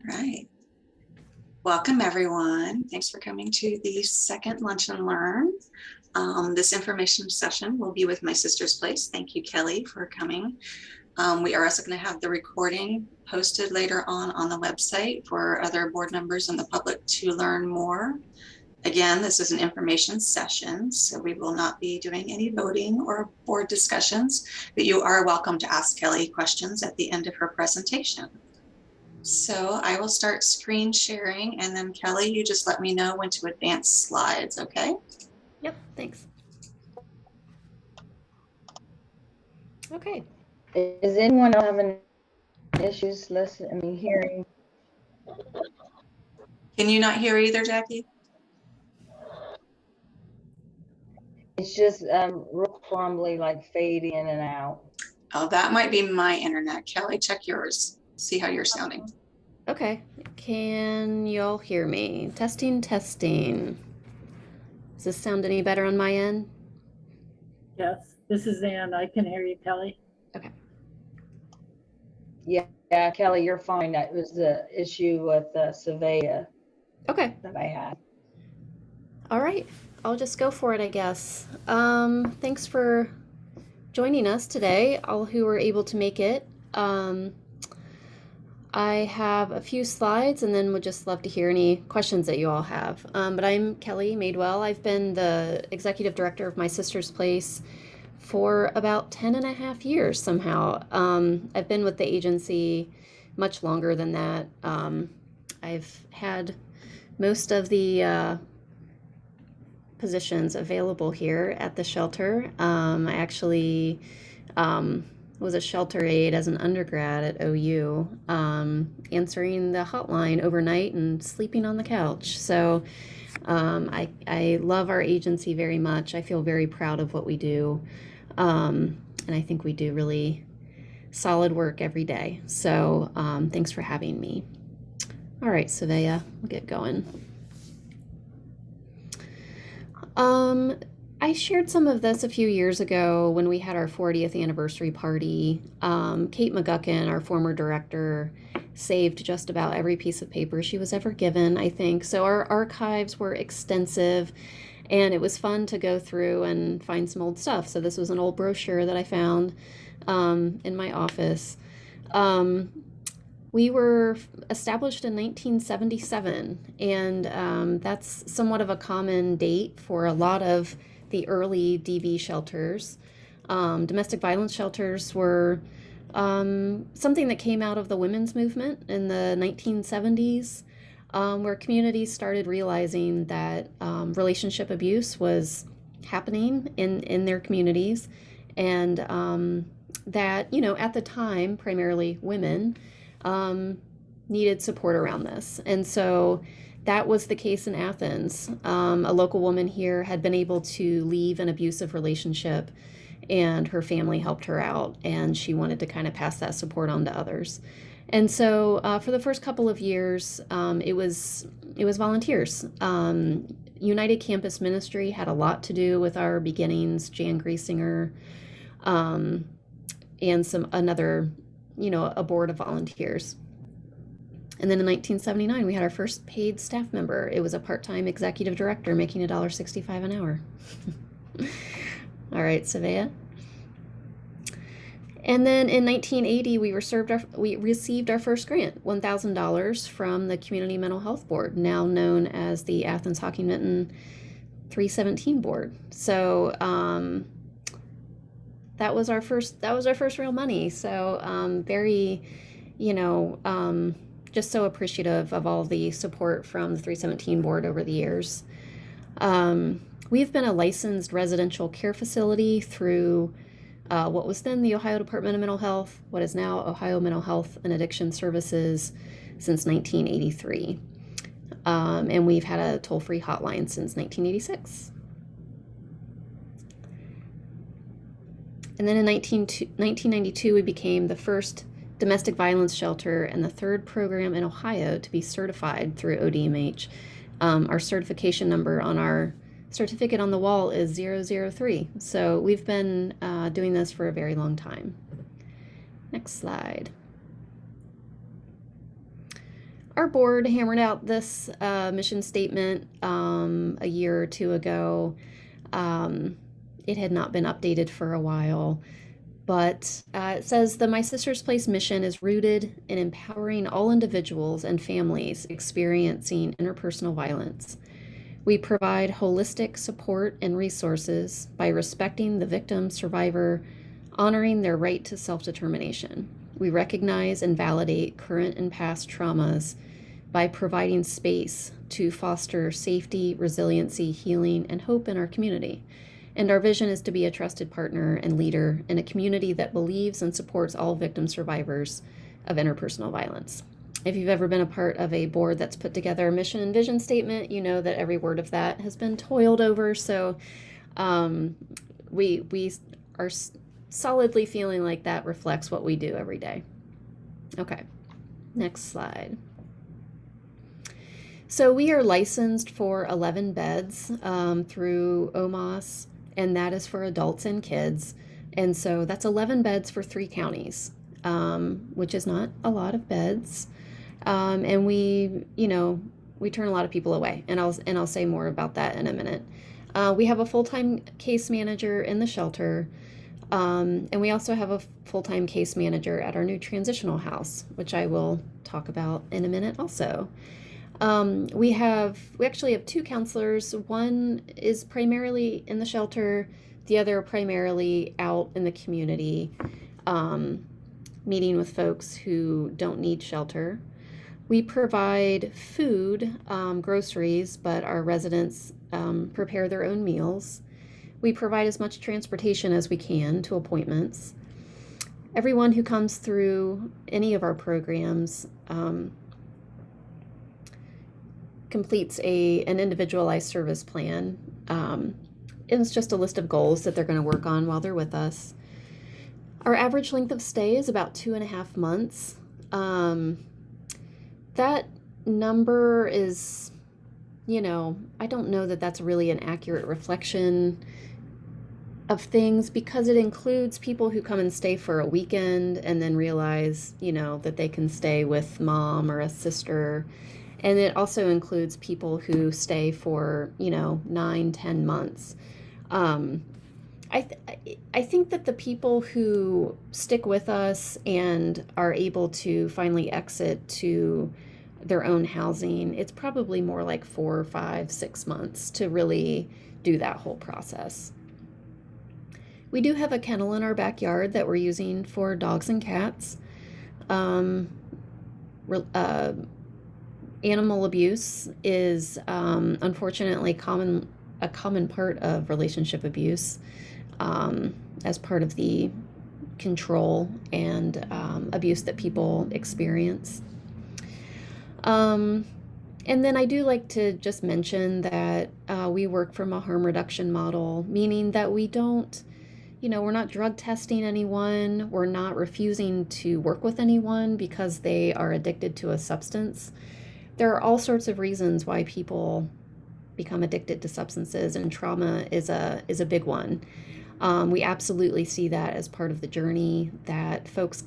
Right. Welcome, everyone. Thanks for coming to the second Lunch and Learn. This information session will be with My Sister's Place. Thank you, Kelly, for coming. We are also going to have the recording posted later on the website for other board members and the public to learn more. Again, this is an information session, so we will not be doing any voting or board discussions, but you are welcome to ask Kelly questions at the end of her presentation. So I will start screen sharing, and then Kelly, you just let me know when to advance slides, okay? Yep, thanks. Okay. Is anyone having issues hearing? Can you not hear either, Jackie? It's just real crumbly, like fade in and out. Oh, that might be my internet. Kelly, check yours. See how you're sounding. Okay. Can y'all hear me? Testing, testing. Does this sound any better on my end? Yes, this is Ann. I can hear you, Kelly. Okay. Yeah, Kelly, you're fine. That was the issue with Savea. Okay. That I had. All right. I'll just go for it, I guess. Thanks for joining us today, all who were able to make it. I have a few slides and then would just love to hear any questions that you all have. But I'm Kelly Madewell. I've been the executive director of My Sister's Place for about 10 and a half years somehow. I've been with the agency much longer than that. I've had most of the positions available here at the shelter. I actually was a shelter aide as an undergrad at OU, answering the hotline overnight and sleeping on the couch. So I love our agency very much. I feel very proud of what we do. And I think we do really solid work every day. So thanks for having me. All right, Savea, we'll get going. I shared some of this a few years ago when we had our 40th anniversary party. Kate McGuckin, our former director, saved just about every piece of paper she was ever given, I think. So our archives were extensive, and it was fun to go through and find some old stuff. So this was an old brochure that I found in my office. We were established in 1977, and that's somewhat of a common date for a lot of the early DV shelters. Domestic violence shelters were something that came out of the women's movement in the 1970s, where communities started realizing that relationship abuse was happening in their communities, and that, you know, at the time, primarily women needed support around this. And so that was the case in Athens. A local woman here had been able to leave an abusive relationship, and her family helped her out, and she wanted to kind of pass that support on to others. And so for the first couple of years, it was volunteers. United Campus Ministry had a lot to do with our beginnings. Jan Griesinger, and another, a board of volunteers. And then in 1979, we had our first paid staff member. It was a part-time executive director making $1.65 an hour. All right, Savea. And then in 1980, we received our first grant, $1,000 from the Community Mental Health Board, now known as the Athens-Hocking-Vinton 317 board. So that was our first real money. So very, just so appreciative of all the support from the 317 board over the years. We've been a licensed residential care facility through what was then the Ohio Department of Mental Health, what is now Ohio Mental Health and Addiction Services, since 1983. And we've had a toll-free hotline since 1986. And then in 1992, we became the first domestic violence shelter and the third program in Ohio to be certified through ODMH. Our certification number on our certificate on the wall is 003. So we've been doing this for a very long time. Next slide. our board hammered out this mission statement a year or two ago. It had not been updated for a while, but it says the My Sister's Place mission is rooted in empowering all individuals and families experiencing interpersonal violence. We provide holistic support and resources by respecting the victim, survivor, honoring their right to self-determination. We recognize and validate current and past traumas by providing space to foster safety, resiliency, healing, and hope in our community. And our vision is to be a trusted partner and leader in a community that believes and supports all victim survivors of interpersonal violence. If you've ever been a part of a board that's put together a mission and vision statement, you know that every word of that has been toiled over. So we are solidly feeling like that reflects what we do every day. Okay, next slide. So we are licensed for 11 beds through OMOS, and that is for adults and kids. And so that's 11 beds for 3 counties, which is not a lot of beds. And we turn a lot of people away, and I'll say more about that in a minute. We have a full-time case manager in the shelter, and we also have a full-time case manager at our new transitional house, which I will talk about in a minute also. We actually have 2 counselors. One is primarily in the shelter, the other primarily out in the community, meeting with folks who don't need shelter. We provide food, groceries, but our residents prepare their own meals. We provide as much transportation as we can to appointments. Everyone who comes through any of our programs completes an individualized service plan. It's just a list of goals that they're going to work on while they're with us. Our average length of stay is about 2.5 months. That number is, I don't know that that's really an accurate reflection of things, because it includes people who come and stay for a weekend and then realize, that they can stay with mom or a sister. And it also includes people who stay for, 9-10 months. I think that the people who stick with us and are able to finally exit to their own housing, it's probably more like 4, 5, 6 months to really do that whole process. We do have a kennel in our backyard that we're using for dogs and cats. Animal abuse is unfortunately a common part of relationship abuse, as part of the control and abuse that people experience. And then I do like to just mention that we work from a harm reduction model, meaning that we don't, we're not drug testing anyone. We're not refusing to work with anyone because they are addicted to a substance. There are all sorts of reasons why people become addicted to substances, and trauma is a big one. We absolutely see that as part of the journey that folks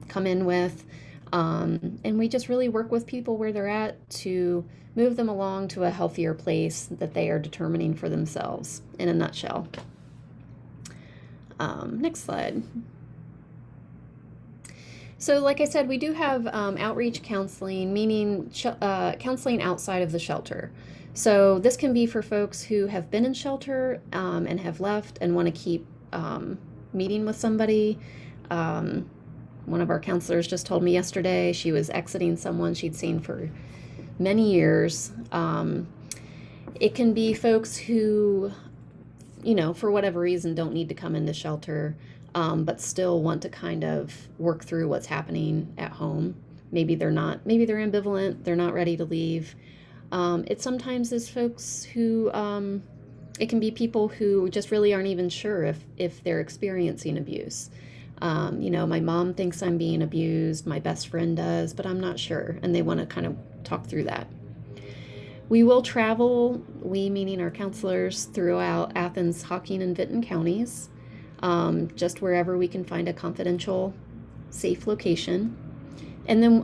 come in with. And we just really work with people where they're at to move them along to a healthier place that they are determining for themselves, in a nutshell. Next slide. So like I said, we do have outreach counseling, meaning counseling outside of the shelter. So this can be for folks who have been in shelter and have left and want to keep meeting with somebody. One of our counselors just told me yesterday she was exiting someone she'd seen for many years. It can be folks who, for whatever reason don't need to come into shelter, but still want to kind of work through what's happening at home. Maybe they're ambivalent, they're not ready to leave. It sometimes is folks who, it can be people who just really aren't even sure if they're experiencing abuse. My mom thinks I'm being abused, my best friend does, but I'm not sure, and they want to kind of talk through that. We will travel, we meaning our counselors, throughout Athens-Hocking-Vinton counties, just wherever we can find a confidential, safe location. And then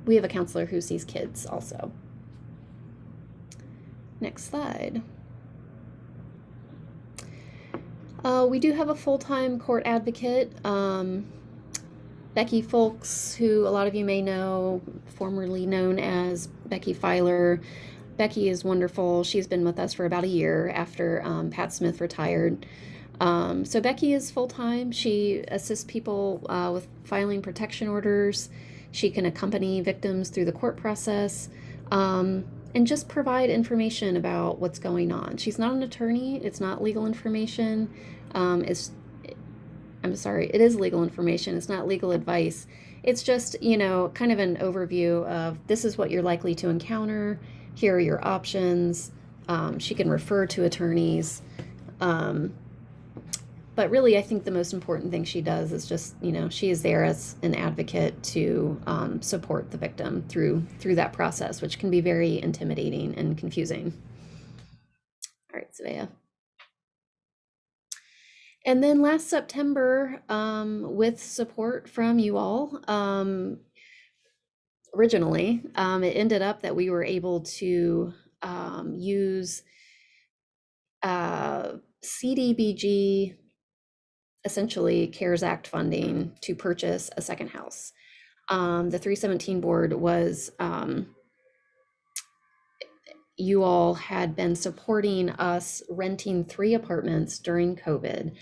we have a counselor who sees kids also. Next slide. We do have a full-time court advocate, Becky Folks, who a lot of you may know, formerly known as Becky Filer. Becky is wonderful. She's been with us for about a year after Pat Smith retired. So Becky is full-time. She assists people with filing protection orders. She can accompany victims through the court process and just provide information about what's going on. She's not an attorney. It's not legal information. It is legal information. It's not legal advice. It's just, kind of an overview of this is what you're likely to encounter. Here are your options. She can refer to attorneys. But really, I think the most important thing she does is just, she is there as an advocate to support the victim through that process, which can be very intimidating and confusing. All right, Savea. And then last September, with support from you all, originally, it ended up that we were able to use CDBG, essentially CARES Act funding, to purchase a second house. The 317 board was, you all had been supporting us renting 3 apartments during COVID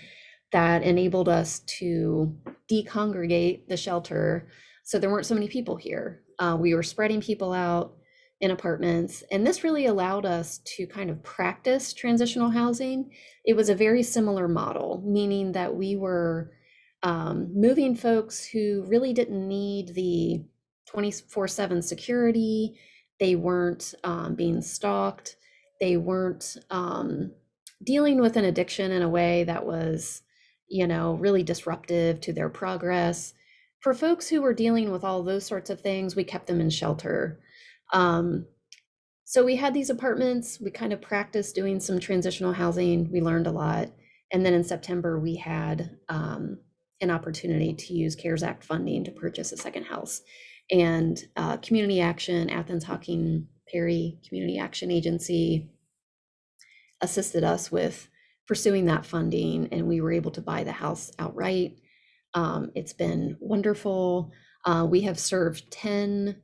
that enabled us to decongregate the shelter so there weren't so many people here. We were spreading people out in apartments, and this really allowed us to kind of practice transitional housing. It was a very similar model, meaning that we were moving folks who really didn't need the 24/7 security. They weren't being stalked. They weren't dealing with an addiction in a way that was, really disruptive to their progress. For folks who were dealing with all those sorts of things, we kept them in shelter. So we had these apartments. We kind of practiced doing some transitional housing. We learned a lot. And then in September, we had an opportunity to use CARES Act funding to purchase a second house. And Community Action, Athens-Hocking-Vinton Community Action Agency assisted us with pursuing that funding, and we were able to buy the house outright. It's been wonderful. We have served 10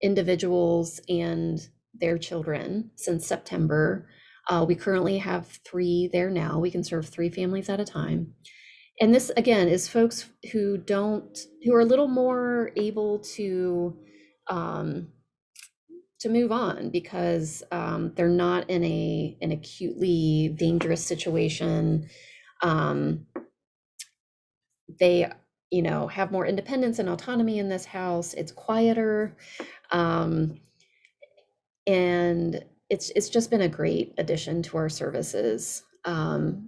individuals and their children since September. We currently have 3 there now. We can serve 3 families at a time. And this, again, is folks who are a little more able to move on because they're not in an acutely dangerous situation. They, have more independence and autonomy in this house. It's quieter. And it's just been a great addition to our services.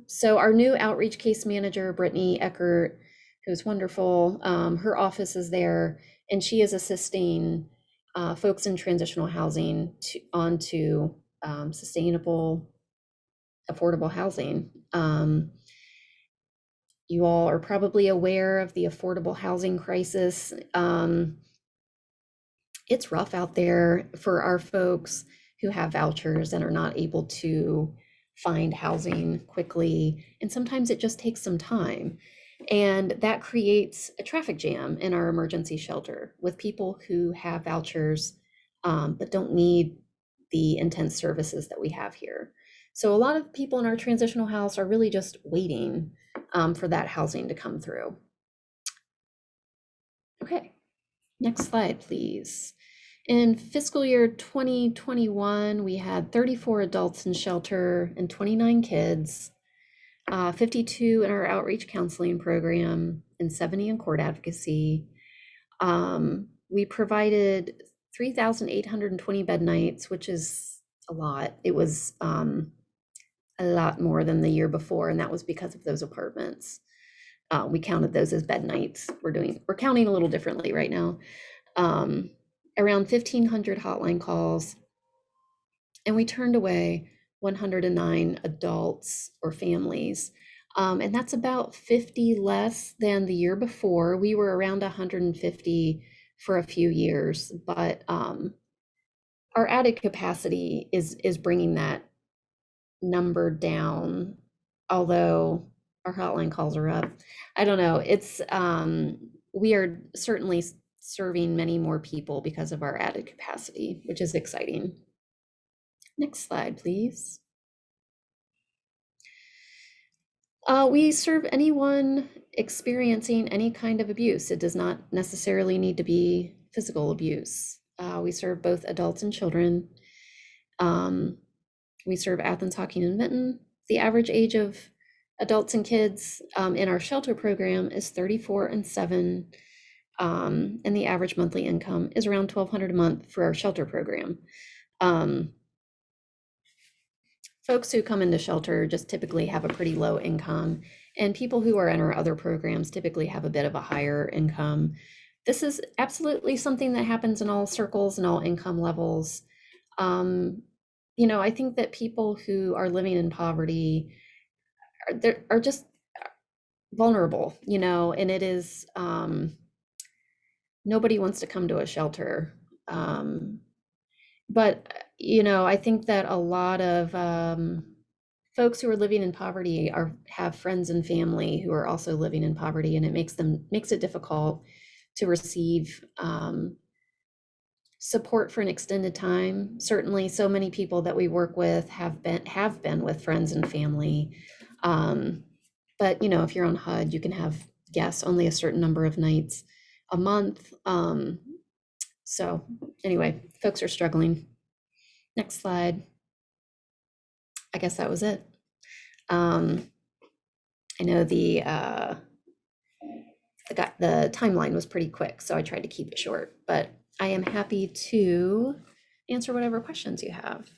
So our new outreach case manager, Brittany Eckert, who's wonderful, her office is there, and she is assisting folks in transitional housing onto sustainable, affordable housing. You all are probably aware of the affordable housing crisis. It's rough out there for our folks who have vouchers and are not able to find housing quickly. And sometimes it just takes some time. And that creates a traffic jam in our emergency shelter with people who have vouchers, but don't need the intense services that we have here. So a lot of people in our transitional house are really just waiting for that housing to come through. Okay, next slide, please. In fiscal year 2021, we had 34 adults in shelter and 29 kids, 52 in our outreach counseling program, and 70 in court advocacy. We provided 3,820 bed nights, which is a lot. It was a lot more than the year before, and that was because of those apartments. We counted those as bed nights. We're counting a little differently right now. Around 1,500 hotline calls, and we turned away 109 adults or families. And that's about 50 less than the year before. We were around 150 for a few years, but our added capacity is bringing that number down, although our hotline calls are up. I don't know. It's we are certainly serving many more people because of our added capacity, which is exciting. Next slide, please. We serve anyone experiencing any kind of abuse. It does not necessarily need to be physical abuse. We serve both adults and children. We serve Athens-Hocking-Vinton. The average age of adults and kids in our shelter program is 34 and 7, and the average monthly income is around $1,200 a month for our shelter program. Folks who come into shelter just typically have a pretty low income, and people who are in our other programs typically have a bit of a higher income. This is absolutely something that happens in all circles and all income levels. You know, I think that people who are living in poverty are just vulnerable, you know, and it is, nobody wants to come to a shelter. But, you know, I think that a lot of folks who are living in poverty have friends and family who are also living in poverty, and it makes it difficult to receive support for an extended time. Certainly, so many people that we work with have been with friends and family. But you know, if you're on HUD, you can have guests only a certain number of nights a month. So anyway, folks are struggling. Next slide. I guess that was it. I know the timeline was pretty quick, so I tried to keep it short, but I am happy to answer whatever questions you have.